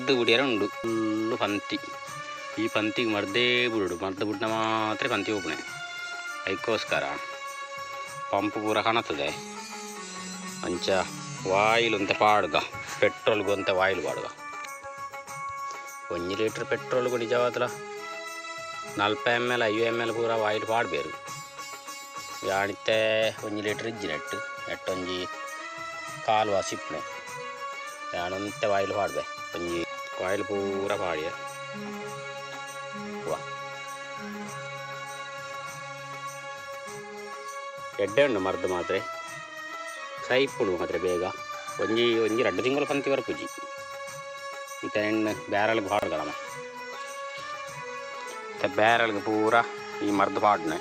ಮರ್ದು ಬಿಡಿಯಾರ ಉಂಡು ಫುಲ್ಲು ಪಂತಿ ಈ ಪಂತಿಗೆ ಮರ್ದೇ ಬಿಡುಡು ಮರ್ದು ಬಿಟ್ಟ ಮಾತ್ರ ಪಂತಿ ಒಬ್ಬನೇ ಅದಕ್ಕೋಸ್ಕರ ಪಂಪ್ ಪೂರ ಕಾಣುತ್ತದೆ ಅಂಚ ವಾಯಿಲು ಅಂತ ಪಾಡ್ಗ ಪೆಟ್ರೋಲ್ಗೂ ಅಂತ ವಾಯಿಲು ಪಾಡ್ಗ 1 ಲೀಟ್ರ್ ಪೆಟ್ರೋಲ್ಗೂ ನಿಜವಾದಲ್ಲ 40 ml 50 ml ಪೂರ ವಾಯಿಲು ಪಾಡ್ಬೇರು ಯಾಣಿತ್ತೆ 1 ಲೀಟ್ರ್ ಇಜ್ಜಿ ನೆಟ್ಟೊಂಜಿ ಕಾಲು ವಾಸಿಪ್ಪಣೆ ಯಾಣಂತೆ ವಾಯಿಲು ಪಾಡ್ಬೆ ಒಂಜಿ ವಾಯಿಲು ಪೂರ ಪಾಡಿಯ ಎಡ್ಡೆ ಉಂಡು ಮರ್ದು ಮಾತ್ರ ಸೈಪುಡು ಮಾತ್ರ ಬೇಗ ಒಂಜಿ 2 ತಿಂಗಳು ಪಂತಿ ಬರಪುಜಿ ಈತ ಹೆಣ್ಣು ಬ್ಯಾರಲ್ಗೆ ಪಾಡ್ಗಡಮ ಬ್ಯಾರಲ್ಗೆ ಪೂರ ಈ ಮರ್ದು ಪಾಡ್ನೆ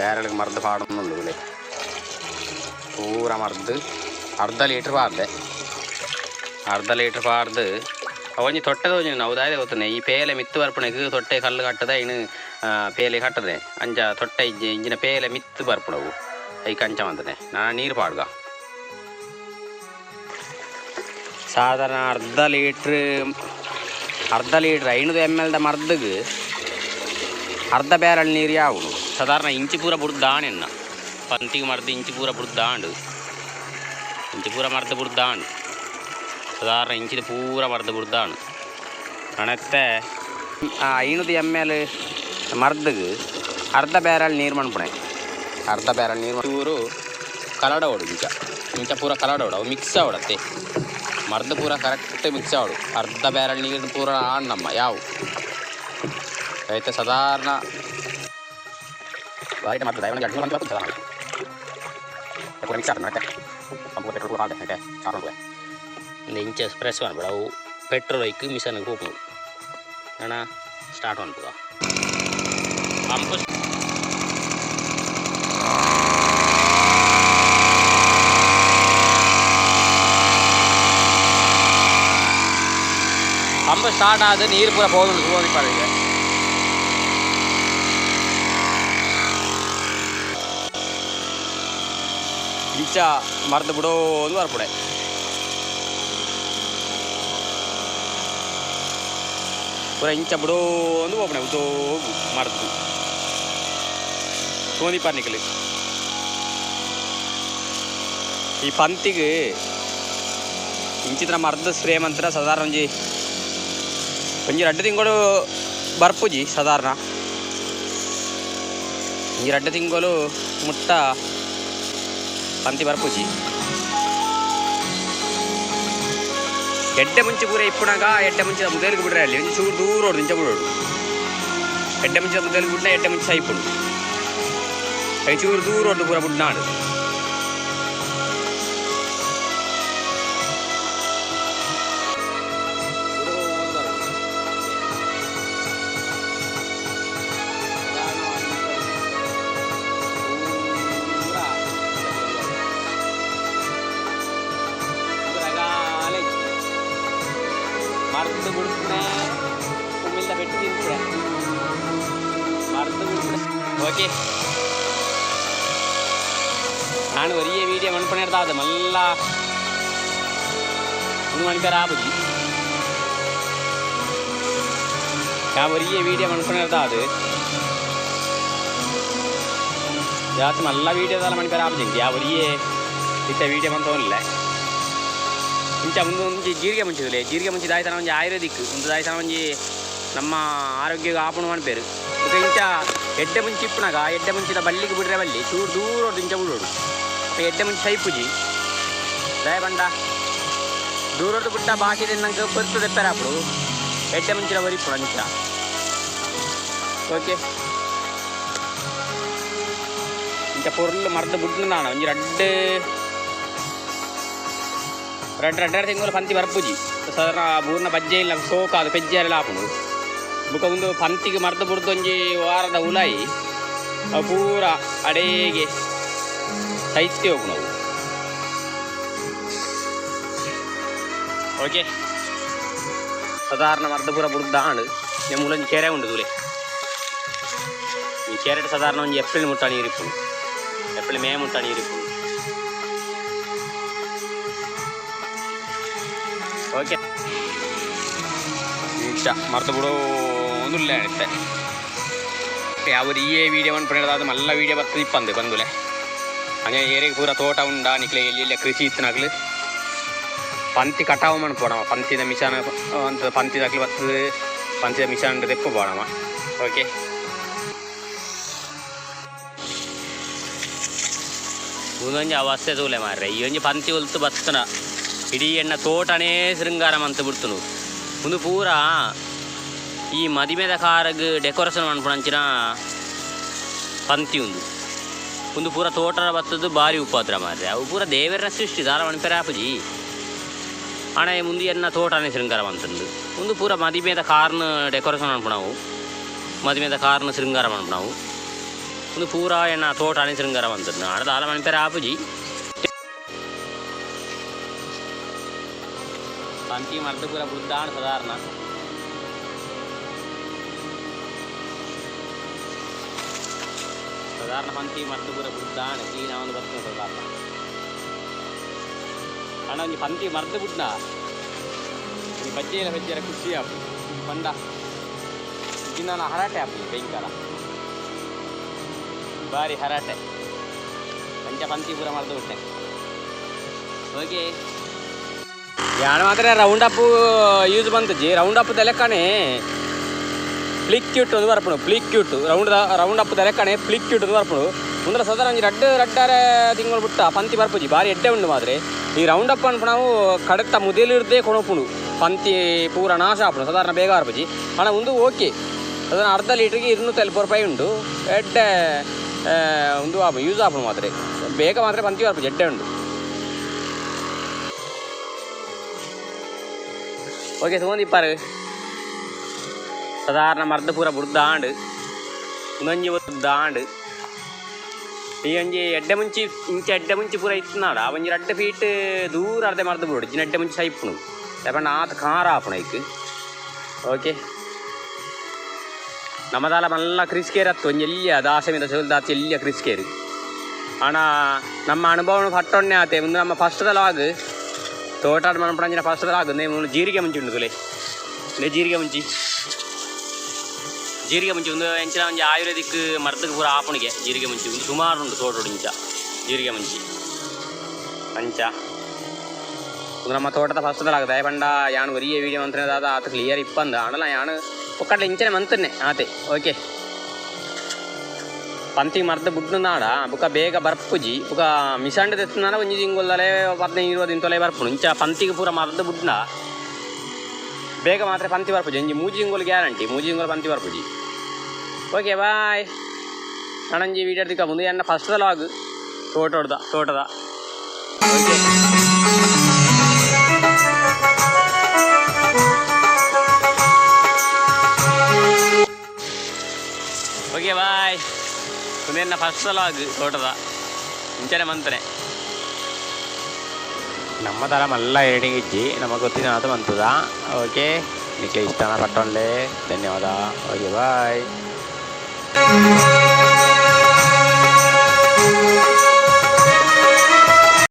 ಬ್ಯಾರಲ್ಗೆ ಮರ್ದು ಪಾಡುಂಡು ಬಿಳೆ ಪೂರ ಮರ್ದು ಅರ್ಧ ಲೀಟ್ರ್ ಪಾಡ್ದೆ ಅರ್ಧ ಲೀಟ್ರ್ ಪಾಡ್ದು ಅವೊಂಜಿ ತೊಟ್ಟೆದ ಒಂಜಿ ನಾವು ದಾಯ್ದೆ ಗೊತ್ತನೆ ಈ ಪೇಲೆ ಮಿತ್ತು ಬರ್ಪುಣೆಗೆ ತೊಟ್ಟೆ ಕಲ್ಲು ಕಟ್ಟದ ಇನ್ನು ಪೇಲೆ ಕಟ್ಟದೆ ಅಂಚ ತೊಟ್ಟೆ ಇಂಜಿನ ಪೇಲೆ ಮಿತ್ತು ಬರ್ಪುಣವು ಐ ಕಂಚ ಮಂತನೆ ನಾನು ನೀರು ಪಾಡ್ಗ ಸಾಧಾರಣ ಅರ್ಧ ಲೀಟ್ರ್ 500 ml ಮರ್ದಗೆ ಅರ್ಧ ಬ್ಯಾರಲ್ ನೀರು ಯಾವುದು ಸಾಧಾರಣ ಇಂಚಿ ಪೂರ ಬುಡ್ದಾಣೆನ್ನ ಪಂತಿಗೆ ಮರ್ದು ಇಂಚಿ ಪೂರ ಬುಡ್ದಾಂಡು ಇಂಚಿ ಪೂರ ಮರ್ದು ಬುಡ್ದಾಂಡು ಸಾಧಾರಣ ಇಂಚಿದ ಪೂರ ಮರ್ದು ಬುಡ್ದಾಂಡು ಅಣತ್ತೆ 500 ml ಮರ್ದಗೆ ಅರ್ಧ ಬ್ಯಾರಲ್ ನೀರು ಮಣ್ಪುಣೆ ಅರ್ಧ ಬ್ಯಾರಲ್ ನೀರು ಚೂರು ಕಲಡ ಓಡು ಇಂಚ ಪೂರ ಕಲಡ ಓಡು ಅವು ಮಿಕ್ಸ್ ಆವಡತ್ತೆ ಮರ್ದು ಪೂರ ಕರೆಕ್ಟ್ ಮಿಕ್ಸ್ ಆವಡು ಅರ್ಧ ಬ್ಯಾರಲ್ ನೀರು ಪೂರ ಆಣ್ಣಮ್ಮ ಯಾವು అయితే సాధారణ బయట మాత్రం దైవం గంటలు మంది వస్తుంది సాధారణ ఎప్పుడు మిక్స్ ఆడుతున్నా అంటే పంపు పెట్రోల్ కూడా అంటే చాలా ఉంటుంది ఇంచ ప్రెస్ అనిపడు అವು పెట్రోల్ ఎక్కి మిషన్ కూపు అన్నా స్టార్ట్ అనిపదా పంపు పంపు స్టార్ట్ ఆదు నీరు పూర పోదు పోదిపడిగా ಇಂಚ ಮರ್ದು ಬಿಡೋದು ಬರ್ಬಿಡೆ ಪೂರ ಇಂಚ ಬಿಡೋದು ಹೋಗ್ಬಿಡೆ ಉದ್ದೋ ಮರ್ದು ಸೋನಿ ಪಾರ್ನಿಕಲಿ ಈ ಪಂತಿಗೆ ಇಂಚಿತ್ರ ಮರ್ದು ಸ್ಪ್ರೇ ಮಂತ್ರ ಸಾಧಾರಣ ಒಂಜಿ 2 ತಿಂಗಳು ಬರ್ಪುಜಿ ಸಾಧಾರಣ ಒಂಜಿ 2 ತಿಂಗಳು ಮುಟ್ಟ ಪಂತಿ ಬರ್ಪುಜಿ ಎಡ್ಡೆ ಮುಂಚೆ ಪೂರ ಇಪ್ಪುನಾಗ ಎಡ್ಡೆ ಮುಂಚೆ ಮುದೇಲಿಗೆ ಬಿಡ್ರೆ ಅಲ್ಲಿ ಒಂಚೂರು ದೂರ ಹೊಡ್ದು ಇಂಚ ಬಿಡೋಡು ಎಡ್ಡೆ ಮುಂಚೆ ಮುದೇಲಿಗೆ ಬಿಡ್ನ ಎಡ್ಡೆ ಮುಂಚೆ ಸೈಪುಡು ಐ ಚೂರು ದೂರ ಹೊಡ್ದು ಪೂರ ಬಿಡ್ನಾಡು ಮರ್ದು ಬಿಡ್ತೇ ಉಮ್ಮಿಂದ ಬೆಟ್ಟು ತಿಂತೇ ಮರ್ದು ಬಿಡ್ತೇ ಓಕೆ ನಾನು ಒರಿಯ ವೀಡಿಯೋ ಮನ್ಪಣಿರ್ದಾದ ಮಲ್ಲ ಒಂದು ಮಣಿಪೇರ ಆಬುಜಿ ಯಾ ಒರಿಯ ವೀಡಿಯೋ ಮನ್ಪಣಿರ್ದಾದ ಜಾಸ್ತಿ ಮಲ್ಲ ವೀಡಿಯೋದಲ್ಲ ಮಣಿಪೇರ ಆಬುಜಿ ಯಾ ಒರಿಯೇ ಇತ್ತ ವೀಡಿಯೋ ಮಂತವಲ್ಲ ಇಂಚ ಮುಂದೆ ಜೀರಿಗೆ ಮುಂಚಿದಿಲ್ಲ ಜೀರಿಗೆ ಮುಂಚಿದ ಆಯ್ತಾನ ಒಂಜಿ ಆಯುರ್ವೇದಿಕ್ ಒಂದು ಆಯ್ತಾನ ಒಂಜಿ ನಮ್ಮ ಆರೋಗ್ಯ ಆಪಣ ಮನ್ಪೇರು ಈಗ ಇಂಚ ಎಡ್ಡೆ ಮುಂಚಿ ಇಪ್ಪನಾಗ ಎಡ್ಡೆ ಮುಂಚಿದ ಬಲ್ಲಿಗೆ ಬಿಡ್ರೆ ಬಲ್ಲಿ ಚೂರು ದೂರ ಇಂಚ ಬಿಡೋಡು ಎಡ್ಡೆ ಮುಂಚೆ ಸೈಪುಜಿ ದಯ ಬಂಡ ದೂರದ್ದು ಬಿಟ್ಟ ಬಾಕಿ ನಂಗೆ ಬರ್ತದೆ ಪೆರಾಪಡು ಎಡ್ಡೆ ಮುಂಚಿನ ಬರಿಪುಡು ಅಂಚ ಓಕೆ ಇಂಚ ಪೊರ್ಲು ಮರ್ದು ಬಿಡ್ಲು ನಾನು ಒಂಜಿ 2 ತಿಂಗಳು ಪಂತಿ ಬರ್ಪುಜಿ ಸಾಧಾರಣ ಬೂರ್ನ ಬಜ್ಜೆ ಇಲ್ಲ ಸೋಕ ಅದು ಪೆಜ್ಜೆಲ್ಲ ಹಾಪುಡು ಬುಕ್ಕ ಒಂದು ಪಂತಿಗೆ ಮರ್ದು ಬಿಡ್ದು ಒಂಜಿ ವಾರದ ಉಲಾಯಿ ಅವು ಪೂರ ಅಡೇಗೆ ಸೈತ್ತಿ ಹೋಗು ನಾವು ಓಕೆ ಸಾಧಾರಣ ಮರ್ದು ಪೂರ ಬಿಡ್ದು ದಾಂಡು ಮೂಲೊಂದು ಕೆರೆ ಉಂಡು ದೂಲೆ ಈ ಕೆರೆ ಸಾಧಾರಣ ಒಂಜಿ ಏಪ್ರಿಲ್ ಮುಟ್ಟ ನೀರಿಪ್ಪುಡು ಏಪ್ರಿಲ್ ಮೇ ಮುಟ್ಟ ನೀರಿಪ್ಪುಡು ಓಕೆ ಇಂಚ ಮರ್ತು ಬಿಡು ಒಂದುಲ್ಲೆ ಆಗುತ್ತೆ ಅವರು ಈ ವೀಡಿಯೋ ಅನ್ಪಣಿರೋದು ಮಲ್ಲ ವೀಡಿಯೋ ಬರ್ತದೆ ಇಪ್ಪಂದು ಬಂದುಲೆ ಹಾಗೆ ಏರಿಗೆ ಪೂರ ತೋಟ ಉಂಡ ನಿಕ್ಲೆ ಎಲ್ಲಿ ಕೃಷಿ ಇತ್ತನಾಗ್ಲು ಪಂತಿ ಕಟಾವು ಮಾಡ್ಬೋಣಮ್ಮ ಪಂತಿದ ಮಿಷನ್ ಅಂತ ಪಂತಿದಾಗ್ಲಿ ಬರ್ತದೆ ಪಂತಿದ ಮಿಷನ್ ತೆಪ್ಪು ಬೋಣಮ್ಮ ಓಕೆ ಒಂದೊಂದು ಅವಸ್ಥೆ ತೂಲೆ ಮಾರ್ರೆ ಈ ಒಂಜಿ ಪಂತಿ ಹೊಲ್ತು ಬರ್ತನ ಇಡೀ ಎಣ್ಣ ತೋಟನೇ ಶೃಂಗಾರ ಮಂತ ಬಿಡ್ತನು ಒಂದು ಪೂರ ಈ ಮದಿಮೆದ ಕಾರಗ್ ಡೆಕೋರೇಷನ್ ಮಾಡ್ಕೊಂಡಂಚಿನ ಪಂತಿ ಒಂದು ಪೂರ ತೋಟರ ಬತ್ತದು ಭಾರಿ ಉಪದ್ರ ಮಾರ್ರೆ ಅವು ಪೂರ ದೇವರ ಸೃಷ್ಟಿ ದಾರ ಮಣಿಪೆರ ಆಪುಜಿ ಹಣ ಮುಂದೆ ಎನ್ನ ತೋಟನೇ ಶೃಂಗಾರ ಮಂತಂದು ಒಂದು ಪೂರ ಮದಿಮೆದ ಕಾರ್ನ ಡೆಕೋರೇಷನ್ ಮಾಡ್ಕೊಳವು ಮದಿಮೆದ ಕಾರ್ನ ಶೃಂಗಾರ ಮಾಡ್ಕೊಳವು ಒಂದು ಪೂರ ಎಣ್ಣ ತೋಟನೇ ಶೃಂಗಾರ ಮಂತದ್ದು ಹಣ ದಾರ ಮಣಿಪೆರ ಆಪುಜಿ ಪಂತಿ ಮರ್ದ ಪೂರ ಬುದ್ಧಾಣ ಸಾಧಾರಣ ಸಾಧಾರಣ ಪಂತಿ ಮರ್ದ ಪೂರ ಬುದ್ಧಾಣ ಈ ನಾವೊಂದು ಬರ್ತದೆ ಸಾಧಾರಣ ಹಣ ಒಂದು ಪಂತಿ ಮರ್ದು ಬಿಡ್ನಾ ಈ ಬಜ್ಜೆಲ್ಲ ಖುಷಿ ಆಪು ಪಂಡ ಇನ್ನು ಹರಾಟೆ ಆಪು ಭಯಂಕರ ಭಾರಿ ಹರಾಟೆ ಪಂಚ ಪಂತಿ ಪೂರ ಮರ್ದು ಬಿಟ್ಟೆ ಹೋಗಿ ಯಾಣ ಮಾತ್ರ ರೌಂಡ್ ಅಪ್ ಯೂಸ್ ಬಂತಜ್ಜಿ ರೌಂಡ್ ಅಪ್ ತೆಲೆಕ್ಕಣೆ ಫ್ಲಿಕ್ಯೂಟ್ ಒಂದು ಬರ್ಪಣು ಫ್ಲಿಕ್ಯೂಟ್ ರೌಂಡ್ ಅಪ್ ತೆಲೆಕ್ಕಣೆ ಫ್ಲಿಕ್ಯೂಟ್ ಒಂದು ಬರ್ಪಣು ಮುಂದೆ ಸದಾ ಒಂಜಿ ರಡ್ಡಾರೆ ತಿಂಗಳು ಬಿಟ್ಟ ಪಂತಿ ಬರ್ಪುಜಿ ಭಾರಿ ಎಡ್ಡೆ ಉಂಡು ಮಾತ್ರೆ ಈ ರೌಂಡ್ ಅಪ್ ಅನ್ಪು ನಾವು ಕಡತ್ತ ಮುದಲಿರ್ದೇ ಕೊಣಪುಣು ಪಂತಿ ಪೂರ ನಾಶ ಆಪುಣು ಸಾಧಾರಣ ಬೇಗ ಬರ್ಪುಜಿ ಹಣ ಒಂದು ಓಕೆ ಅದನ್ನು ಅರ್ಧ ಲೀಟ್ರಿಗೆ 240 ರೂಪಾಯಿ ಉಂಡು ಎಡ್ಡೆ ಒಂದು ಯೂಸ್ ಆಪುಣು ಮಾತ್ರೆ ಬೇಗ ಮಾತ್ರ ಪಂತಿ ಬರ್ಪುಜಿ ಎಡ್ಡೆ ಉಂಡು ಓಕೆ ತೊಗೊಂಡಿಪ್ಪಾರು ಸಾಧಾರಣ ಮರ್ದ ಪೂರ ಬುಡ್ದಾಂಡು ಇನ್ನೊಂಜಿ ದಾಂಡು ಈ ಒಂಜಿ ಎಡ್ಡೆ ಮುಂಚಿ ಇಂಚ ಎಡ್ಡೆ ಮುಂಚಿ ಪೂರ ಇತ್ತನಾಡ ಒಂಜಿ 2 ಫೀಟ್ ದೂರ ಅರ್ಧೆ ಮರ್ದ ಬಿಡು ಇಜ್ಜಿನ ಎಡ್ಡೆ ಮುಂಚಿ ಸೈಪುಣು ಯಾಪಂಡ ಆತ ಖಾರ ಆಪುಣ ಐಕ್ ಓಕೆ ನಮ್ಮದಾಲ ಮಲ್ಲ ಕ್ರಿಸ್ಕೇರ್ ಹತ್ತು ಒಂಜಿ ಎಲ್ಲಿಯ ದಾಸಮಿದ ಸೋಲ್ದಾಚಿ ಎಲ್ಲಿಯ ಕ್ರಿಸ್ಕೇರು ಹಣ ನಮ್ಮ ಅನುಭವ ಪಟ್ಟೊಣ್ಣೆ ಆತೆ ಮುಂದೆ ನಮ್ಮ ಫಸ್ಟ್ದ ಲಾಗ್ ತೋಟಾಡ್ ಮನಪಡಂಜಿನ ಫಸ್ಟ್ದ ಲಾಗ್ ನೇಮು ಜೀರಿಗೆ ಮುಂಚಿ ಉಂಡು ತುಲೆ ಜೀರಿಗೆ ಮುಂಚಿ ಒಂದು ಎಂಚಿನ ಒಂಜಿ ಆಯುರ್ವೇದಿಕ್ ಮರ್ದಕ್ಕೆ ಪೂರ ಆಪುಣಿಗೆ ಜೀರಿಗೆ ಮುಂಚಿ ಒಂದು ಸುಮಾರು ಉಂಡು ತೋಟೋಡು ಇಂಚ ಜೀರಿಗೆ ಮುಂಚಿ ಅಂಚ ಒಂದು ನಮ್ಮ ತೋಟದ ಫಸ್ಟ್ದಲಾಗದೆ ಪಂಡ ಯಾನು ಒರಿಯ ವೀಡಿಯೋ ಮಂತ್ರೆ ದಾದ ಆತ ಕ್ಲಿಯರ್ ಇಪ್ಪಂದ ಅಣಲ ಯಾನು ಒಕ್ಕಟ್ಲ ಇಂಚನೆ ಮಂತನ್ನೆ ಆತೆ ಓಕೆ ಪಂತಿ ಮರ್ದ ಬುಡ್ಡು ನಾಡ ಬುಕ್ಕ ಬೇಗ ಬರ್ಪುಜಿ ಬುಕ್ಕ ಮಿಸಂಡ್ ತೆತ್ತನಾಡ ಒಂಜಿ ತಿಂಗೊಲ್ದಲೆ 15-20 ತೊಲೆ ಬರ್ಪುಣು ಇಂಚ ಪಂತಿಗೆ ಪೂರ ಮರ್ದ ಬುಡ್ನ ಬೇಗ ಮಾತ್ರ ಪಂತಿ ಬರ್ಪುಜಿ ಒಂಜಿ 3 ತಿಂಗಳು ಗ್ಯಾರಂಟಿ 3 ತಿಂಗಳು ಪಂತಿ ಬರ್ಪುಜಿ ಓಕೆ ಬಾಯ್ ನನಂಜಿ ವೀಡಿಯೋ ದಿಕ್ಕ ಮುಂದೆ ಎನ್ನ ಫಸ್ಟ್ ಲಾಗ್ ತೋಟದ ಓಕೆ ಓಕೆ ಬಾಯ್ ಮುಂದೆ ಎನ್ನ ಫಸ್ಟ್ ಲಾಗ್ ತೋಟದ ಇಂಚನೆ ಮಂತನೆ ನಮ್ಮ ಥರ ಮಲ್ಲ ಎಡಿಟಿಂಗ್ ಇಜ್ಜಿ ನಮಗೆ ಗೊತ್ತಿನ ಅದು ಬಂತದ ಓಕೆ ನಿಮಗೆ ಇಷ್ಟನ ಪಟ್ಟೊಳ್ಳೆ ಧನ್ಯವಾದ ಓಕೆ ಬಾಯ್